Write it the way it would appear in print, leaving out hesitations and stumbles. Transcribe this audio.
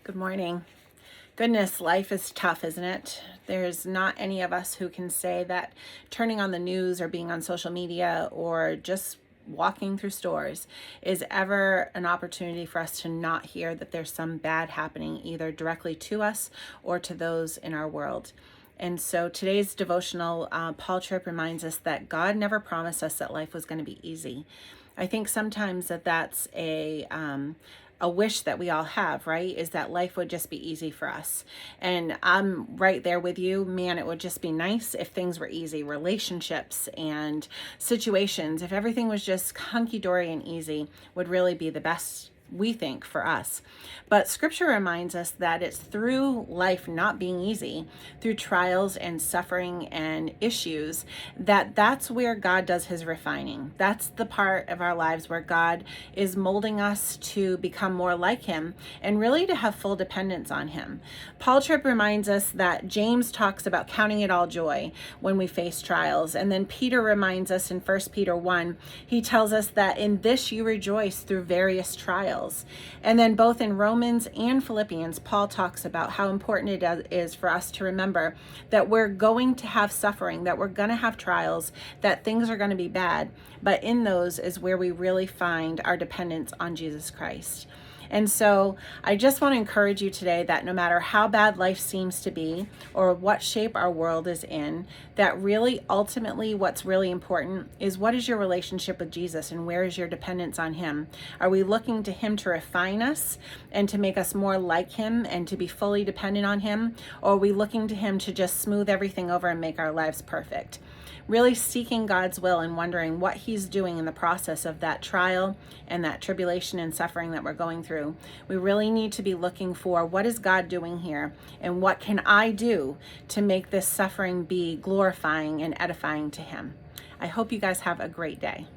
Good morning. Goodness, life is tough, isn't it? There's not any of us who can say that turning on the news or being on social media or just walking through stores is ever an opportunity for us to not hear that there's some bad happening either directly to us or to those in our world. And so today's devotional, Paul Tripp reminds us that God never promised us that life was going to be easy. I think sometimes that's a wish that we all have, right? Is that life would just be easy for us. And I'm right there with you. Man, it would just be nice if things were easy. Relationships and situations, if everything was just hunky-dory and easy, would really be the best, we think, for us. But scripture reminds us that it's through life not being easy, through trials and suffering and issues, that's where God does his refining. That's the part of our lives where God is molding us to become more like him and really to have full dependence on him. Paul Tripp reminds us that James talks about counting it all joy when we face trials. And then Peter reminds us in 1 Peter 1, he tells us that in this you rejoice through various trials. And then both in Romans and Philippians, Paul talks about how important it is for us to remember that we're going to have suffering, that we're going to have trials, that things are going to be bad. But in those is where we really find our dependence on Jesus Christ. And so I just want to encourage you today that no matter how bad life seems to be or what shape our world is in, that really ultimately what's really important is what is your relationship with Jesus and where is your dependence on him? Are we looking to him to refine us and to make us more like him and to be fully dependent on him? Or are we looking to him to just smooth everything over and make our lives perfect? Really seeking God's will and wondering what he's doing in the process of that trial and that tribulation and suffering that we're going through. We really need to be looking for what is God doing here and what can I do to make this suffering be glorifying and edifying to him. I hope you guys have a great day.